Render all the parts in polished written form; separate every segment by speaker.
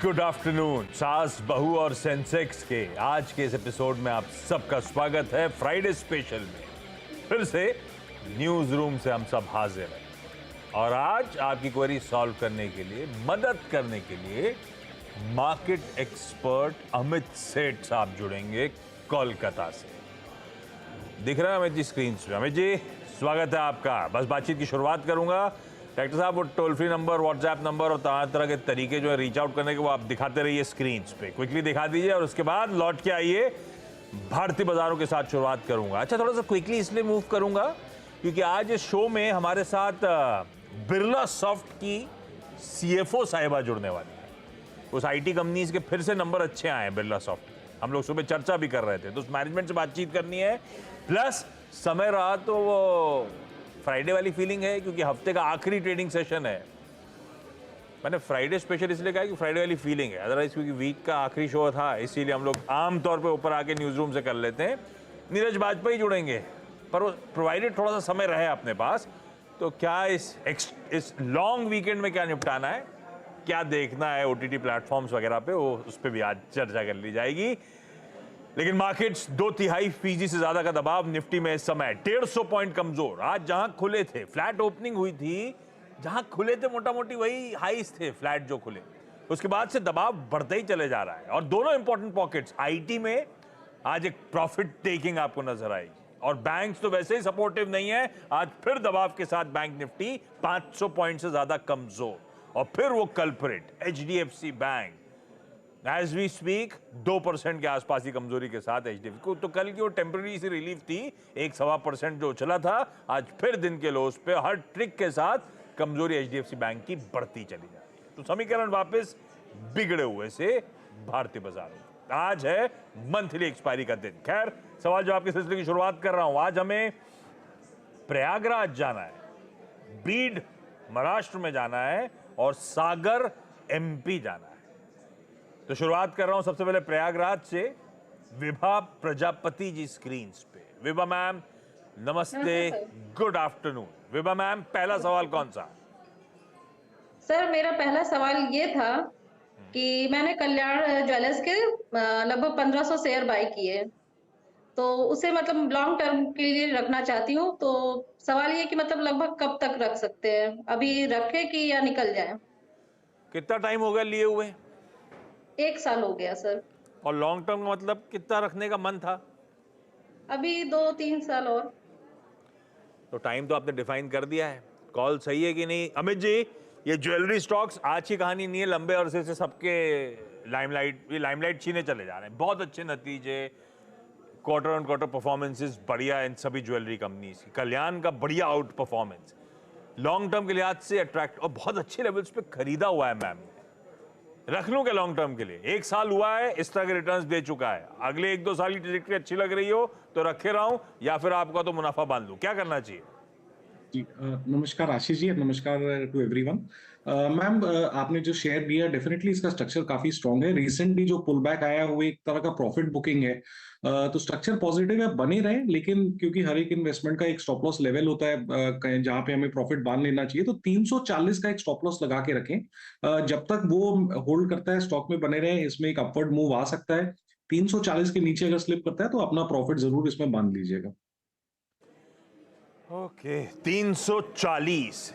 Speaker 1: Good afternoon. सास बहू और सेंसेक्स के आज के इस एपिसोड में आप सबका स्वागत है। फ्राइडे स्पेशल में फिर से न्यूज रूम से हम सब हाजिर हैं और आज आपकी क्वेरी सॉल्व करने के लिए, मदद करने के लिए मार्केट एक्सपर्ट अमित सेठ साहब जुड़ेंगे कोलकाता से। दिख रहा है अमित जी स्क्रीन पे? अमित जी स्वागत है आपका। बस बातचीत की शुरुआत करूंगा। डायरेक्टर साहब वो toll free number, WhatsApp number और तरह तरह के तरीके जो है रीच आउट करने के, वो आप दिखाते रहिए स्क्रीन पे, क्विकली दिखा दीजिए और उसके बाद लौट के आइए। भारतीय बाजारों के साथ शुरुआत करूंगा। अच्छा, थोड़ा सा क्विकली इसलिए मूव करूंगा क्योंकि आज इस शो में हमारे साथ बिरला सॉफ्ट की सीएफओ साहिबा जुड़ने वाली है। उस आईटी कंपनीज के फिर से नंबर अच्छे आए हैं बिरला सॉफ्ट। हम लोग सुबह चर्चा भी कर रहे थे, तो उस मैनेजमेंट से बातचीत करनी है। प्लस समय रहा तो वो फ्राइडे वाली फीलिंग है क्योंकि हफ्ते का आखिरी ट्रेडिंग सेशन है। मैंने फ्राइडे स्पेशल इसलिए कहा कि फ्राइडे वाली फीलिंग है, अदरवाइज क्योंकि वीक का आखिरी शो था, इसीलिए हम लोग आमतौर पे ऊपर आके न्यूज रूम से कर लेते हैं। नीरज वाजपेयी जुड़ेंगे, पर वो प्रोवाइडेड थोड़ा सा समय रहे अपने पास, तो क्या इस लॉन्ग वीकेंड में क्या निपटाना है, क्या देखना है ओटीटी प्लेटफॉर्म्स वगैरह पे, वो उस पर भी आज चर्चा कर ली जाएगी। लेकिन मार्केट्स 2/3% से ज्यादा का दबाव। निफ्टी में इस समय 150 पॉइंट कमजोर। आज जहां खुले थे, फ्लैट ओपनिंग हुई थी, जहां खुले थे मोटा मोटी वही हाईस थे फ्लैट जो खुले, उसके बाद से दबाव बढ़ते ही चले जा रहा है। और दोनों इंपॉर्टेंट पॉकेट्स आईटी में आज एक प्रॉफिट टेकिंग आपको नजर आएगी और बैंक्स तो वैसे ही सपोर्टिव नहीं है। आज फिर दबाव के साथ बैंक निफ्टी 500 पॉइंट से ज्यादा कमजोर। और फिर वो culprit HDFC bank as we speak 2% के आसपास की कमजोरी के साथ एचडीएफसी को, तो कल की वो टेम्पररी सी रिलीफ थी 1-1.25% जो चला था, आज फिर दिन के लोस पे हर ट्रिक के साथ कमजोरी एचडीएफसी बैंक की बढ़ती चली जा रही है। तो समीकरण वापस बिगड़े हुए से भारतीय बाजारों। आज है मंथली एक्सपायरी का दिन। खैर, सवाल जवाब के सिलसिले की शुरुआत कर रहा हूं। आज हमें प्रयागराज जाना है, बीड महाराष्ट्र में जाना है और सागर एमपी जाना है। तो शुरुआत कर रहा हूं सबसे पहले प्रयागराज से। विभा प्रजापति जी स्क्रीन पे। विभा मैम नमस्ते, गुड आफ्टरनून। विभा मैम, पहला सवाल कौन सा?
Speaker 2: सर, मेरा पहला सवाल ये था कि मैंने कल्याण ज्वेलर्स के लगभग 1500 शेयर बाय किए, तो उसे मतलब लॉन्ग टर्म के लिए रखना चाहती हूँ। तो सवाल ये कि मतलब लगभग कब तक रख सकते हैं? अभी रखें कि या निकल जाए?
Speaker 1: कितना टाइम हो गया लिए हुए?
Speaker 2: 1 साल हो गया सर।
Speaker 1: और लॉन्ग टर्म का मतलब कितना रखने का मन था?
Speaker 2: अभी 2-3 साल और।
Speaker 1: तो टाइम तो आपने डिफाइन कर दिया है। कॉल सही है कि नहीं? अमित जी, ये ज्वेलरी स्टॉक्स आज की कहानी नहीं है, लंबे अरसे से सबके लाइमलाइट छीने चले जा रहे हैं। बहुत अच्छे नतीजे, क्वार्टर ऑन क्वार्टर परफॉर्मेंसेस बढ़िया इन सभी ज्वेलरी कंपनीज की। कल्याण का बढ़िया आउट परफॉर्मेंस, लॉन्ग टर्म के लिहाज से अट्रैक्ट और बहुत अच्छे लेवल्स पे खरीदा हुआ है। मैम, रख लूं क्या लॉन्ग टर्म के लिए? 1 साल हुआ है, इस तरह के रिटर्न्स दे चुका है। अगले 1-2 साल की ट्रिजेक्टरी अच्छी लग रही हो तो रखे रहूं, या फिर आपका तो मुनाफा बांध लूं? क्या करना चाहिए?
Speaker 3: जी नमस्कार आशीष जी, नमस्कार टू एवरीवन। मैम, आपने जो शेयर दिया, डेफिनेटली इसका स्ट्रक्चर काफी स्ट्रांग है। रिसेंटली जो पुल बैक आया वो एक तरह का प्रॉफिट बुकिंग है। तो स्ट्रक्चर पॉजिटिव है, बने रहे, लेकिन क्योंकि हर एक इन्वेस्टमेंट का एक स्टॉप लॉस लेवल होता है जहां पे हमें प्रॉफिट बांध लेना चाहिए, तो 340 का एक स्टॉप लॉस लगा के रखें। जब तक वो होल्ड करता है, स्टॉक में बने रहे, इसमें एक अपवर्ड मूव आ सकता है। 340 के नीचे अगर स्लिप करता है तो अपना प्रॉफिट जरूर इसमें बांध लीजिएगा।
Speaker 1: ओके, 340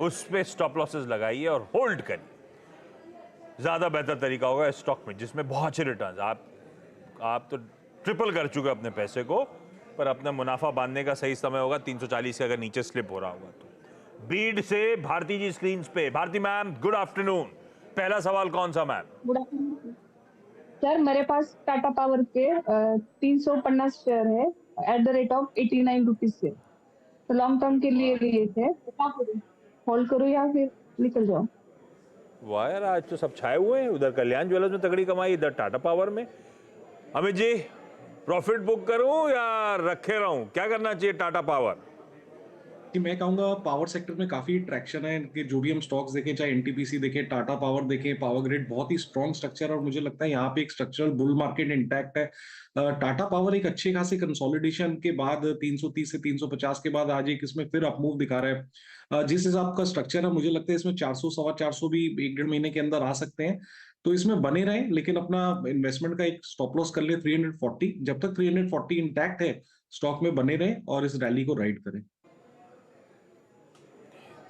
Speaker 1: उस पे स्टॉप लॉसेस लगाइए और होल्ड करिए। ज्यादा बेहतर तरीका होगा इस स्टॉक में जिसमें बहुत अच्छे रिटर्न्स। आप तो ट्रिपल कर चुके अपने पैसे को, पर अपना मुनाफा बांधने का सही समय होगा 340 से अगर नीचे स्लिप हो रहा होगा तो। बीड से भारती जी स्क्रीन पे। Bharti ma'am, good afternoon. पहला सवाल कौन सा मैम?
Speaker 4: Good afternoon sir. मेरे पास टाटा पावर के 350 शेयर है at the rate of 89 rupees से। तो लॉन्ग टर्म के लिए थे, होल्ड करूँ या फिर निकल जाओ?
Speaker 1: वाह यार, आज तो सब छाए हुए हैं। उधर कल्याण ज्वेलर्स में तगड़ी कमाई, इधर टाटा पावर में। अमित जी, प्रॉफिट बुक करूं या रखे रहूं? क्या करना चाहिए टाटा पावर?
Speaker 3: कि मैं कहूंगा पावर सेक्टर में काफी ट्रैक्शन है कि जो भी हम स्टॉक्स देखें, चाहे एनटीपीसी देखें, टाटा पावर देखें, पावर ग्रिड, बहुत ही स्ट्रॉन्ग स्ट्रक्चर, और मुझे लगता है यहाँ पे एक स्ट्रक्चरल बुल मार्केट इंटैक्ट है। टाटा पावर एक अच्छे खासे कंसोलिडेशन के बाद 330 से 350 के बाद आज एक इसमें फिर अपमूव दिखा रहा है। जिस हिसाब का स्ट्रक्चर है, मुझे लगता है इसमें 400 सवा 400 भी 1-1.5 महीने के अंदर आ सकते हैं। तो इसमें बने रहें, लेकिन अपना इन्वेस्टमेंट का एक स्टॉप लॉस कर ले 340। जब तक 340 इंटैक्ट है, स्टॉक में बने रहें और इस रैली को राइड करें।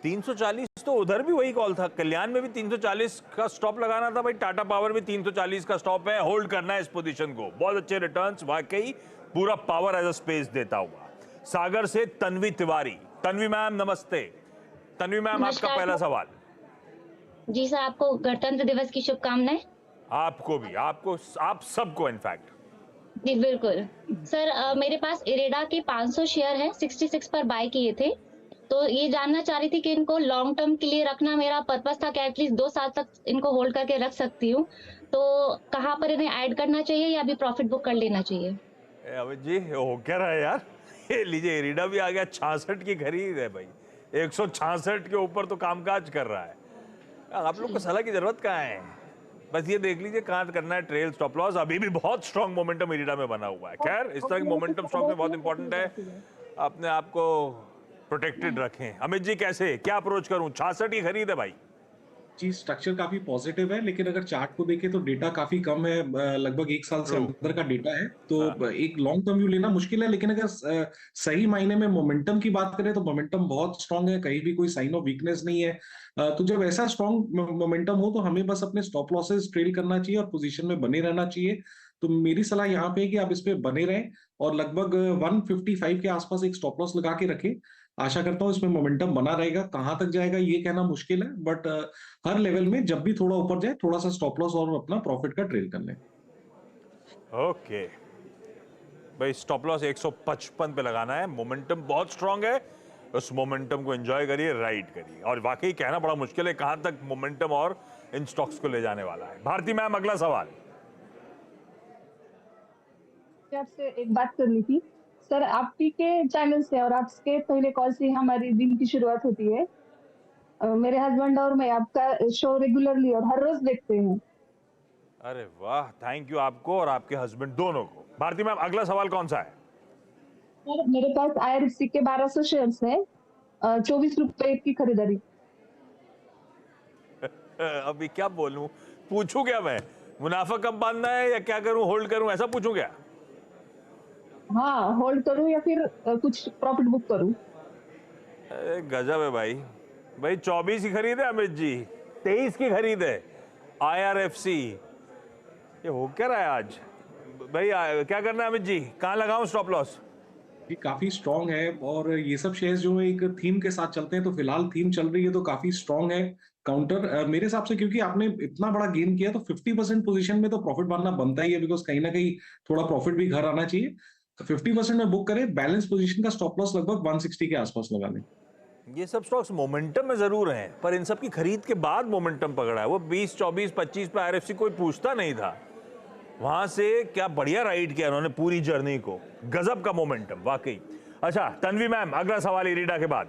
Speaker 1: 340 तो उधर भी वही कॉल था, कल्याण में भी 340 का स्टॉप लगाना था भाई, टाटा पावर भी 340 का स्टॉप है, होल्ड करना है इस पोजीशन को। बहुत अच्छे रिटर्न्स, वाकई पूरा पावर एज अ स्पेस देता हुआ। सागर से तन्वी तिवारी। तन्वी मैम नमस्ते। तन्वी मैम, आपका पहला सवाल।
Speaker 5: जी सर, आपको गणतंत्र दिवस की शुभकामनाएं।
Speaker 1: आपको भी, आपको, आप सबको इनफैक्ट।
Speaker 5: जी बिल्कुल सर, मेरे पास इरेडा के 500 शेयर है, 66 पर बाय किए थे। तो ये जानना चाह रही थी कि इनको लॉन्ग टर्म के लिए रखना मेरा पर्पस था कि एटलीस्ट 2 साल तक इनको होल्ड करके रख सकती हूँ। तो कहाँ पर इन्हें ऐड करना चाहिए या अभी प्रॉफिट बुक कर लेना चाहिए?
Speaker 1: अमित जी, हो क्या रहा है यार? ये लीजिए, इरिडा भी आ गया, 66 की खरीद है भाई, 166 के ऊपर तो कामकाज कर रहा है। आप लोग को सलाह की जरूरत कहाँ है? बस ये देख लीजिए कहाँ करना है ट्रेल स्टॉप लॉस। अभी भी बहुत स्ट्रॉन्ग मोमेंटम इरिडा में बना हुआ है। खैर, इस तरह की मोमेंटम स्टॉक में बहुत इंपॉर्टेंट है, अपने आप को प्रोटेक्टेड रखें। अमित जी, कैसे, क्या अप्रोच करूं? 66 की खरीद है भाई।
Speaker 3: जी, स्ट्रक्चर काफी पॉजिटिव है, लेकिन अगर चार्ट को देखें तो डेटा काफी कम है, लगभग 1 साल से अंदर का डेटा है, तो एक लॉन्ग टर्म व्यू लेना मुश्किल है। लेकिन अगर सही मायने में मोमेंटम की बात करें तो मोमेंटम बहुत स्ट्रांग है, कहीं भी कोई साइन ऑफ वीकनेस नहीं है। तो जब ऐसा स्ट्रांग मोमेंटम हो तो हमें बस अपने स्टॉप लॉसेस ट्रेल करना चाहिए और पोजीशन में बने रहना चाहिए। तो मेरी सलाह यहाँ पे है कि आप इस पे बने रहें और लगभग 155 के आसपास एक स्टॉप लॉस लगा के रखें। आशा करता हूँ इसमें मोमेंटम बना रहेगा। कहाँ तक जाएगा ये कहना मुश्किल है, बट हर लेवल में जब भी थोड़ा ऊपर जाए, थोड़ा सा स्टॉप लॉस और अपना प्रॉफिट का ट्रेल कर लें।
Speaker 1: ओके भाई, स्टॉप लॉस 155 पे लगाना है। मोमेंटम बहुत स्ट्रांग है, उस मोमेंटम को एंजॉय करिए, राइड करिए। और वाकई कहना बड़ा मुश्किल है कहां तक मोमेंटम और इन स्टॉक्स को ले जाने वाला है। भारती मैम, अगला सवाल।
Speaker 4: आपसे एक बात करनी थी सर। आपकी के चैनल से और आपके पहले कॉल से हमारी दिन की शुरुआत होती है। मेरे हस्बैंड और मैं आपका शो रेगुलरली और हर रोज देखते हैं।
Speaker 1: अरे वाह, थैंक यू आपको और आपके हस्बैंड दोनों को। भारती मैम, अगला सवाल कौन सा है?
Speaker 4: सर, मेरे पास IRFC के 1200 शेयर्स है, 24 रुपए की खरीदारी।
Speaker 1: अभी क्या बोलूं, पूछूं क्या मैं? मुनाफा कब बांधना है या क्या करूं, होल्ड करूं, ऐसा पूछूं क्या?
Speaker 4: हाँ, होल्ड करूं या फिर कुछ प्रॉफिट बुक करूं?
Speaker 1: गजब है भाई। भाई 24 की खरीद है अमित जी, 23 की खरीद है IRFC। ये हो क्या रहा है आज भाई? क्या करना है अमित जी, कहाँ लगाऊं स्टॉप लॉस?
Speaker 3: ये काफी स्ट्रांग है और ये सब शेयर्स जो है एक थीम के साथ चलते हैं, तो फिलहाल थीम चल रही है तो काफी स्ट्रांग है। काउंटर मेरे हिसाब से, क्योंकि आपने इतना बड़ा गेन किया तो 50% पोजीशन में तो प्रॉफिट मानना बनता ही है, बिकॉज कहीं ना कहीं थोड़ा प्रॉफिट भी घर आना चाहिए। तो 50% में बुक करें, बैलेंस पोजीशन का स्टॉप लॉस लगभग 160 के आसपास लगा लें।
Speaker 1: ये सब स्टॉक्स मोमेंटम में जरूर हैं, पर इन सब की खरीद के बाद मोमेंटम पकड़ा है। वो 20, 24, 25 पे IRFC कोई पूछता नहीं था, वहां से क्या बढ़िया राइड किया उन्होंने पूरी जर्नी को। गजब का मोमेंटम वाकई। अच्छा तन्वी मैम, अगला सवाल इरिडा के बाद।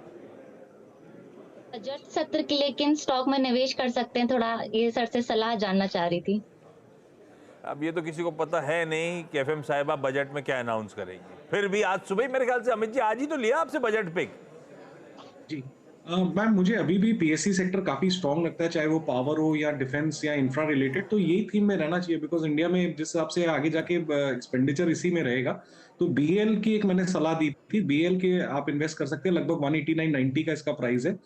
Speaker 5: बजट सत्र के लिए किन स्टॉक में निवेश कर सकते हैं, थोड़ा ये सर से सलाह जानना चाह रही थी।
Speaker 1: अब ये तो किसी को पता है नहीं कि FM साहिबा बजट में क्या अनाउंस करेंगी। फिर भी आज सुबह मेरे ख्याल से अमित जी आज ही तो लिया आपसे बजट पिक।
Speaker 3: जी मैम, मुझे अभी भी PSC सेक्टर काफी स्ट्रांग लगता है, चाहे वो पावर हो या डिफेंस या इंफ्रा रिलेटेड। तो यही थीम में रहना चाहिए, बिकॉज इंडिया में जिस हिसाब से आगे जाके एक्सपेंडिचर इसी में रहेगा। तो BL की एक मैंने सलाह दी थी, BL के आप इन्वेस्ट कर सकते हैं, लगभग 189.90 का इसका प्राइस है।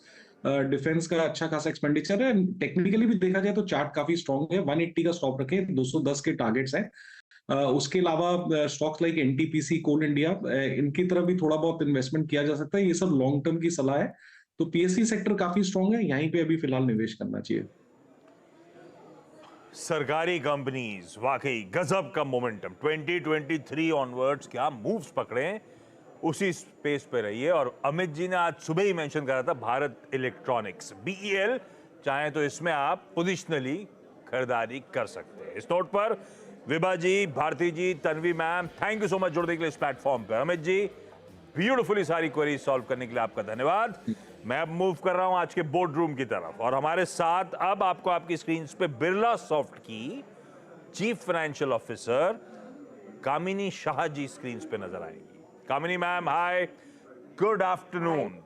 Speaker 3: डिफेंस का अच्छा खासा एक्सपेंडिचर है। टेक्निकली भी देखा जाए तो चार्ट काफी स्ट्रांग है। 180 का स्टॉप रखें, 210 के टारगेट्स हैं। उसके अलावा स्टॉक्स लाइक NTPC, कोल इंडिया, इनकी तरफ भी थोड़ा बहुत इन्वेस्टमेंट किया जा सकता है। ये सब लॉन्ग टर्म की सलाह है। तो PSC सेक्टर काफी स्ट्रांग है, यहीं पे अभी फिलहाल निवेश करना चाहिए।
Speaker 1: सरकारी कंपनीज, वाकई गजब का मोमेंटम। 2023 ऑनवर्ड्स क्या मूव्स पकड़े, उसी स्पेस पे रहिए। और अमित जी ने आज सुबह ही मेंशन करा था भारत इलेक्ट्रॉनिक्स, BEL, चाहे तो इसमें आप पोजिशनली खरीदारी कर सकते हैं। इस नोट पर Vibha ji, Bharti ji, Tanvi ma'am, thank you so much जुड़ने के लिए इस प्लेटफॉर्म पर। अमित जी, ब्यूटीफुली सारी क्वेरीज सॉल्व करने के लिए आपका धन्यवाद। मैं अब मूव कर रहा हूं आज के बोर्ड रूम की तरफ, और हमारे साथ अब आपको आपकी स्क्रीन पे बिरला सॉफ्ट की chief financial officer Kamini Shah ji screen पे नजर आएंगी। Kamini ma'am, hi, good afternoon.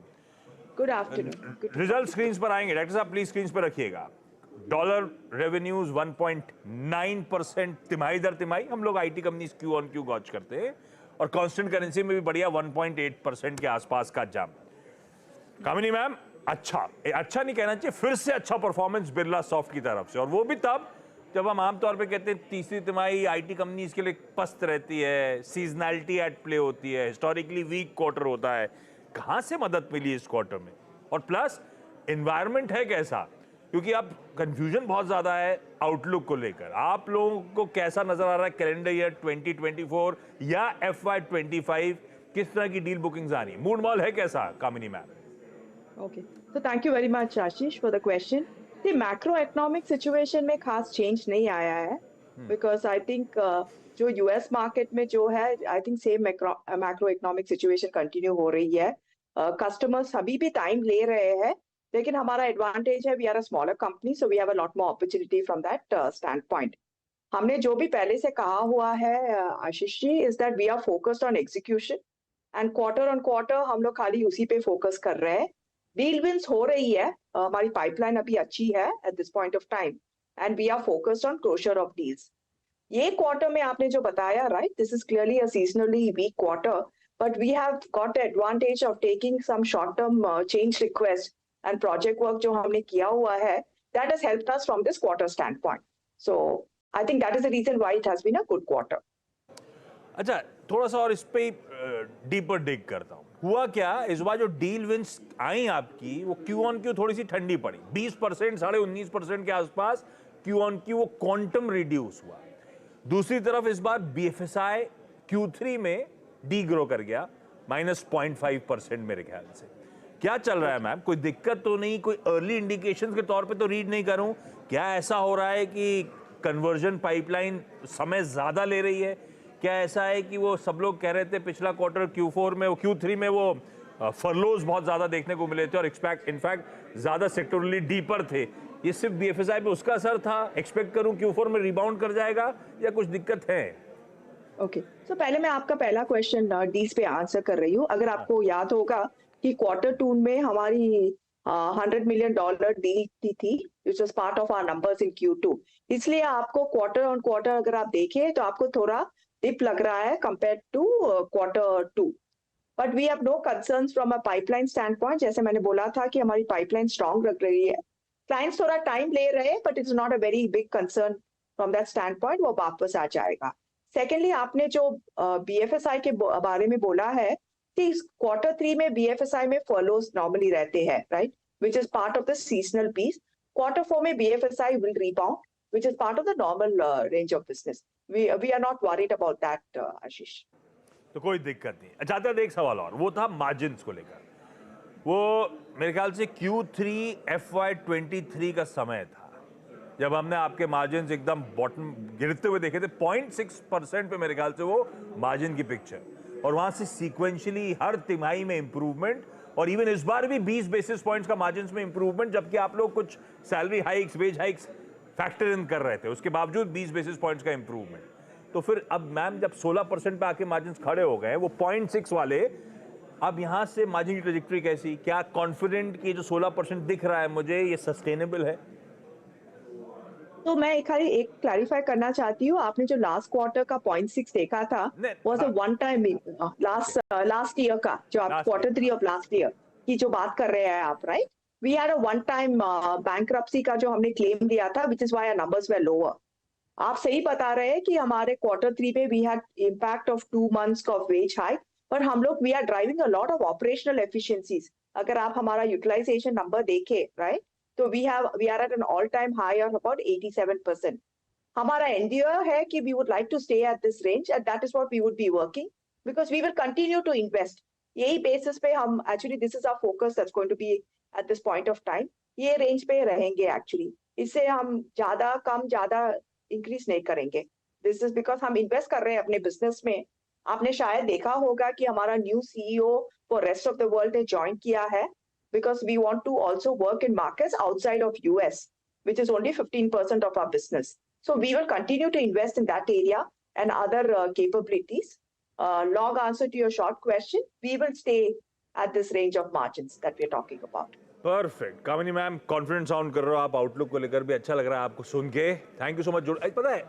Speaker 6: Good afternoon.
Speaker 1: Result screen पर आएंगे, डॉक्टर साहब प्लीज स्क्रीन पर रखिएगा। डॉलर रेवेन्यूज 1.9% तिमाही दर तिमाही। हम लोग IT companies Q on Q गॉच करते हैं और कांस्टेंट करेंसी में भी बढ़िया 1.8% के आसपास का जंप। कामिनी मैम, अच्छा नहीं कहना चाहिए, फिर से अच्छा परफॉर्मेंस बिरला सॉफ्ट की तरफ से, और वो भी तब जब हम आमतौर पे कहते हैं तीसरी तिमाही आईटी कंपनीज के लिए पस्त रहती है, सीजनैलिटी एट प्ले होती है, हिस्टोरिकली वीक क्वार्टर होता है। कहां से मदद मिली इस क्वार्टर में? और प्लस एनवायरनमेंट है कैसा? क्योंकि अब कंफ्यूजन बहुत ज्यादा है आउटलुक को लेकर। आप लोगों को कैसा नजर आ रहा है कैलेंडर ईयर 2024 या FY25? किस तरह की डील बुकिंग्स आ रही है? मूड मॉल है कैसा कामिनी ma'am?
Speaker 6: Okay. So thank you very much, Ashish, for the question. The macroeconomic situation में खास change नहीं आया है, because I think जो US market में जो है, I think same macroeconomic situation continue हो रही है. Customers अभी भी time ले रहे हैं, लेकिन हमारा advantage है, we are a smaller company, so we have a lot more opportunity from that standpoint. हमने जो भी पहले से कहा हुआ है, Ashish ji, is that we are focused on execution, and quarter on quarter हम लोग खाली उसी पे focus कर रहे हैं. डील विंस हो रही है, हमारी पाइपलाइन अभी अच्छी है at this point of time, and we are focused on closure of deals. ये क्वार्टर में आपने जो बताया, right, this is clearly a seasonally weak quarter, but we have got the advantage of taking some short term change request and project work जो हमने किया हुआ है, that has helped us from this quarter stand point. So I think that is the reason why it has been a good quarter.
Speaker 1: अच्छा, थोड़ा सा और इस पे डीपर डिग करता हूं। हुआ क्या इस बार जो डील विंस आई आपकी, वो क्यू ऑन क्यू थोड़ी सी ठंडी पड़ी, 20%, 19.5% के आसपास क्यू ऑन क्यू वो क्वांटम रिड्यूस हुआ। दूसरी तरफ इस बार बीएफएसआई Q3 में डी ग्रो कर गया, -0.5% मेरे ख्याल से। क्या चल रहा है मैम? कोई दिक्कत तो नहीं? कोई अर्ली इंडिकेशंस के तौर पे तो रीड नहीं करूं? क्या ऐसा हो रहा है कि कन्वर्जन पाइपलाइन समय ज्यादा ले रही है? क्या ऐसा है कि वो सब लोग कह रहे थे पिछला क्वार्टर Q4 में, Q3 में वो फरलोज बहुत ज्यादा देखने को मिले थे और इनफैक्ट ज्यादा सेक्टोरली डीपर थे? ये सिर्फ बीएफएसआई पे उसका असर था? एक्सपेक्ट करूं Q4 में रिबाउंड कर जाएगा या कुछ दिक्कत है?
Speaker 6: ओके, सो पहले मैं आपका पहला क्वेश्चन डील्स पे आंसर कर रही हूँ. अगर आपको याद होगा कि Q2 में हमारी $100 million डील थी, which was part of our numbers in Q2. इसलिए आपको क्वार्टर ऑन क्वार्टर अगर आप देखें तो आपको थोड़ा डिप लग रहा है compare to Q2. But we have no concerns from a pipeline stand point. जैसे मैंने बोला था कि हमारी पाइपलाइन स्ट्रांग लग रही है. क्लाइंट्स थोड़ा टाइम ले रहे हैं, but it's not a very big concern from that stand point. वो वापस आ जाएगा. सेकेंडली, आपने जो बीएफएसआई के बारे में बोला है कि Q3 में बीएफएसआई में फॉलोज नॉर्मली रहते हैं, right, which is part of the seasonal piece. Q4 में BFSI will rebound, which is part of the normal range of business. We are not worried about that, Ashish.
Speaker 1: तो कोई दिक्कत नहीं। चाहता एक सवाल और, वो था मार्जिन्स को लेकर। वो मेरे ख्याल से Q3 FY23 का समय था जब हमने आपके मार्जिन्स एकदम बॉटम गिरते हुए देखे थे, 0.6% पे मेरे ख्याल से वो मार्जिन की पिक्चर, और वहां से सीक्वेंशियली हर तिमाही में इंप्रूवमेंट, और इवन इस बार भी 20 बेसिस पॉइंट्स का मार्जिन्स में इंप्रूवमेंट, जबकि आप लोग कुछ salary hikes, wage hikes factor in कर रहे थे, उसके बावजूद 20 बेसिस पॉइंट्स का इंप्रूवमेंट। तो फिर अब मैम जब 16% पे आके मार्जिन्स खड़े हो गए, वो 0.6 वाले, अब यहां से मार्जिन की ट्रेजेक्टरी कैसी? क्या कॉन्फिडेंट कि जो 16% दिख रहा है मुझे, ये सस्टेनेबल है?
Speaker 6: तो मैं खाली एक क्लैरिफाई करना चाहती हूँ. आपने जो लास्ट क्वार्टर का 0.6 देखा था, was a one time last year का, जो आप Q3 ऑफ लास्ट ईयर की जो बात कर रहे हैं आप, right? We had a one time bankruptcy का जो हमने क्लेम दिया था, which is why our numbers were lower. आप सही बता रहे हैं कि हमारे Q3 में we had impact of 2 months of wage hike, पर हम लोग we are driving a lot of operational efficiencies. अगर आप हमारा यूटिलाइजेशन नंबर देखें, राइट, तो we are at an all time high of about 87%. हमारा एनडीओ है कि we would like to stay at this range, and that is what we would be working, because we will continue to invest. यही basis पे हम actually, this is our focus that's going to be at this point of time. ये range पे रहेंगे actually. इससे हम ज्यादा increase नहीं करेंगे. दिस इज बिकॉज हम इन्वेस्ट कर रहे हैं अपने बिजनेस में. आपने शायद देखा होगा कि हमारा new CEO for rest of the world ने ज्वाइन किया है, because we want to also work in markets outside of US, which is only 15% of our business. So we will continue to invest in that area and other capabilities. Long answer to your short question, we will stay at this range of margins that we are talking about.
Speaker 1: Perfect. Kamini ma'am confident sound कर रहे हो आप, outlook को लेकर भी अच्छा लग रहा है आपको सुन के, थैंक यू सो मच। पता है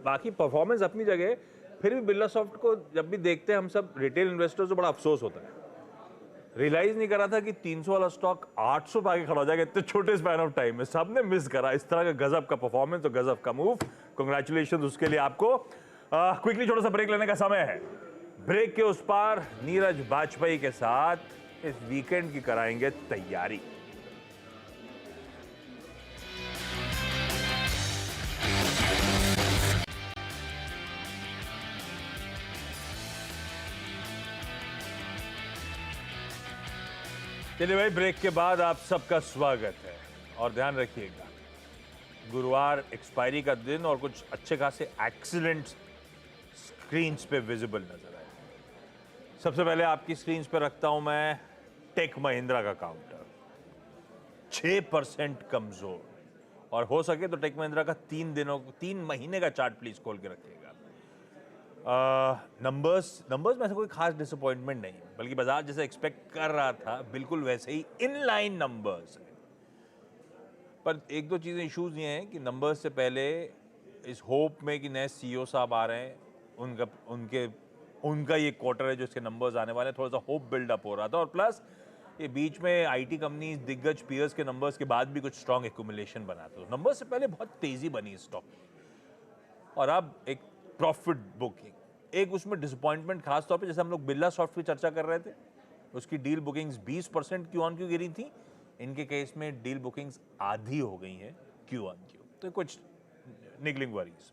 Speaker 1: बाकी परफॉर्मेंस अपनी जगह, फिर भी बिरला सॉफ्ट को जब भी देखते हैं हम सब रिटेल इन्वेस्टर्स को बड़ा अफसोस होता है। रियलाइज नहीं करा था कि 300 वाला स्टॉक 800 पे आके खड़ा हो जाएगा इतने छोटे स्पैन ऑफ टाइम में। सबने मिस करा इस तरह का गजब का परफॉर्मेंस और गजब का मूव। कांग्रेचुलेशंस उसके लिए आपको। क्विकली छोटा सा ब्रेक लेने का समय है। ब्रेक के उस पार नीरज बाजपेयी के साथ इस वीकेंड की कराएंगे तैयारी। चलिए भाई, ब्रेक के बाद आप सबका स्वागत है और ध्यान रखिएगा गुरुवार एक्सपायरी का दिन और कुछ अच्छे खासे एक्सीलेंट स्क्रीन्स पे विजिबल नजर आए। सबसे पहले आपकी स्क्रीन्स पे रखता हूं मैं टेक महिंद्रा का काउंटर, 6% कमजोर, और हो सके तो टेक महिंद्रा का 3 महीने का चार्ट प्लीज खोल के रखिएगा। नंबर्स में ऐसा कोई खास डिसअपॉइंटमेंट नहीं, बल्कि बाजार जैसे एक्सपेक्ट कर रहा था बिल्कुल वैसे ही इनलाइन नंबर्स हैं। पर एक दो चीजें इश्यूज ये हैं कि नंबर्स से पहले इस होप में कि नए सीईओ साहब आ रहे हैं, उनका ये क्वार्टर है जो इसके नंबर्स आने वाले हैं, थोड़ा सा होप बिल्डअप हो रहा था। और प्लस ये बीच में आईटी कंपनीज दिग्गज पीयर्स के नंबर्स के बाद भी कुछ स्ट्रॉन्ग एक्यूमुलेशन बना था। नंबर्स से पहले बहुत तेजी बनी स्टॉक की, और अब एक प्रॉफिट बुकिंग, एक उसमें डिसअपॉइंटमेंट खास तौर पे जैसे हम लोग बिरला सॉफ्ट की चर्चा कर रहे थे, उसकी deal bookings 20% Q on Q गिरी थी। इनके केस में डील बुकिंग्स आधी हो गई हैं क्यू ऑन क्यू, तो कुछ निगलिंग वरीज।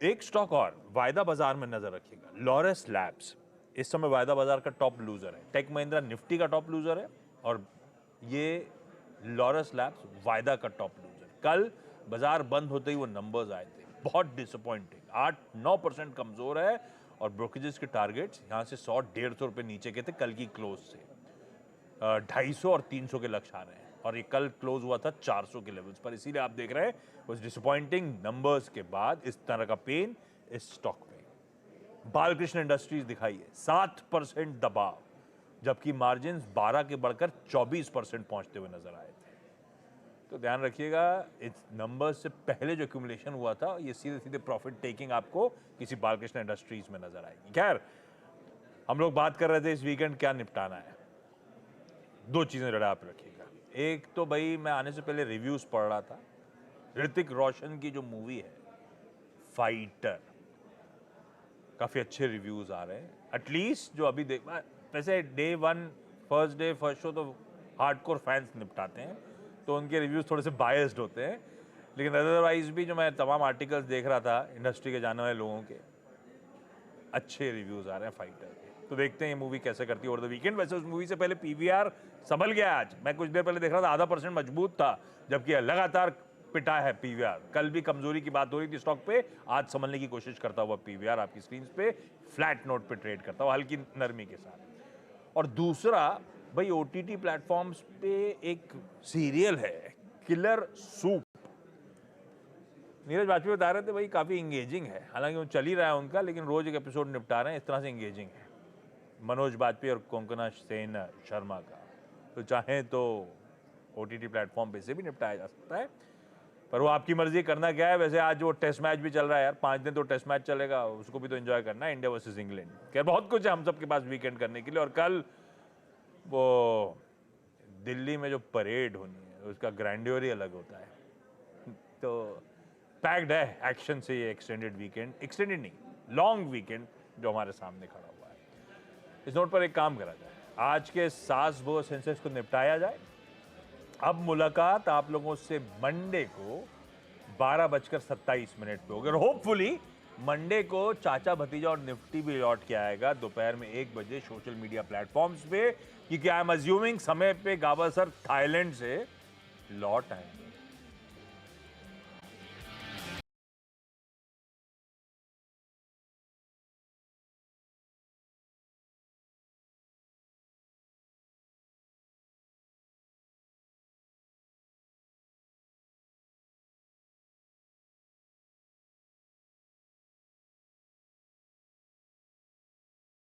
Speaker 1: एक स्टॉक और वायदा बाजार में नजर रखिएगा, लॉरस लैब्स इस समय वायदा बाजार का टॉप लूजर है। टेक महिंद्रा निफ्टी का टॉप लूजर है और ये लॉरस लैब्स वायदा का टॉप लूजर। कल बाजार बंद होते ही वो नंबर्स आए थे, बहुत डिसअपॉइंटिंग, 8-9% कमजोर है और ब्रोकरेजेस के टारगेट्स यहां से 100-150 रुपए नीचे के थे कल की क्लोज से। 250 और 300 के लक्ष्य आ रहे हैं और ये कल क्लोज हुआ था 400 के लेवल्स पर। इसीलिए आप देख रहे हैं उस डिसअपॉइंटिंग नंबर्स के बाद इस तरह का पेन इस स्टॉक में। बालकृष्ण इंडस्ट्रीज दिखाइए 7% दबाव, जबकि मार्जिन 12 के बढ़कर 24% पहुंचते हुए नजर आए थे। तो ध्यान रखिएगा इस नंबर्स से पहले जो एक्यूमुलेशन हुआ था ये सीधे सीधे प्रॉफिट टेकिंग आपको किसी बालकृष्ण इंडस्ट्रीज में नजर आएगी। खैर, हम लोग बात कर रहे थे इस वीकेंड क्या निपटाना है। दो चीजें जरा आप रखिएगा। एक तो भाई मैं आने से पहले रिव्यूज पढ़ रहा था, ऋतिक रोशन की जो मूवी है फाइटर, काफी अच्छे रिव्यूज आ रहे हैं। एटलीस्ट जो अभी देख, वैसे डे 1 फर्स्ट शो तो हार्डकोर फैंस निपटाते हैं तो उनके रिव्यूज थोड़े से बायस्ड होते हैं, लेकिन अदरवाइज भी जो मैं तमाम आर्टिकल्स देख रहा था इंडस्ट्री के जाने वाले लोगों के, अच्छे रिव्यूज आ रहे हैं फाइटर के। तो देखते हैं ये मूवी कैसे करती है ओवर द वीकेंड। वैसे उस मूवी से पहले पीवीआर संभल गया आज, मैं कुछ देर पहले देख रहा था 0.5% मजबूत था, जबकि लगातार पिटा है पीवीआर। कल भी कमजोरी की बात हो रही थी स्टॉक पे, आज संभलने की कोशिश करता हुआ पीवीआर आपकी स्क्रीन पे फ्लैट नोट पे ट्रेड करता हुआ हल्की नरमी के साथ। और दूसरा भाई ओटीटी प्लेटफॉर्म्स पे एक सीरियल है किलर सूप, नीरज बाजपेयी बता रहे थे भाई काफी इंगेजिंग है, हालांकि वो चल ही रहा है उनका, लेकिन रोज एक एपिसोड निपटा रहे हैं, इस तरह से इंगेजिंग है। मनोज बाजपेयी और कोंकणा सेन शर्मा का, तो चाहे तो ओटीटी प्लेटफॉर्म पे से भी निपटाया जा सकता है, पर वो आपकी मर्जी करना क्या है। वैसे आज वो टेस्ट मैच भी चल रहा है यार, 5 दिन तो टेस्ट मैच चलेगा, उसको भी तो एंजॉय करना है, इंडिया वर्सेस इंग्लैंड। खैर बहुत कुछ है हम सब के पास वीकेंड करने के लिए। और कल वो दिल्ली में जो परेड होनी है उसका ग्रैंडियर ही अलग होता है, तो पैक्ड है एक्शन से ये एक्सटेंडेड वीकेंड, एक्सटेंडेड नहीं लॉन्ग वीकेंड जो हमारे सामने खड़ा हुआ है। इस नोट पर एक काम करा जाए, आज के सास बो सेंसेक्स को निपटाया जाए। अब मुलाकात आप लोगों से मंडे को 12:27 पे होगी और होपफुली मंडे को चाचा भतीजा और निफ्टी भी लौट के आएगा दोपहर में 1 बजे सोशल मीडिया प्लेटफॉर्म्स पे, क्योंकि आई एम अज्यूमिंग समय पे गावा सर थाईलैंड से लौट आएंगे।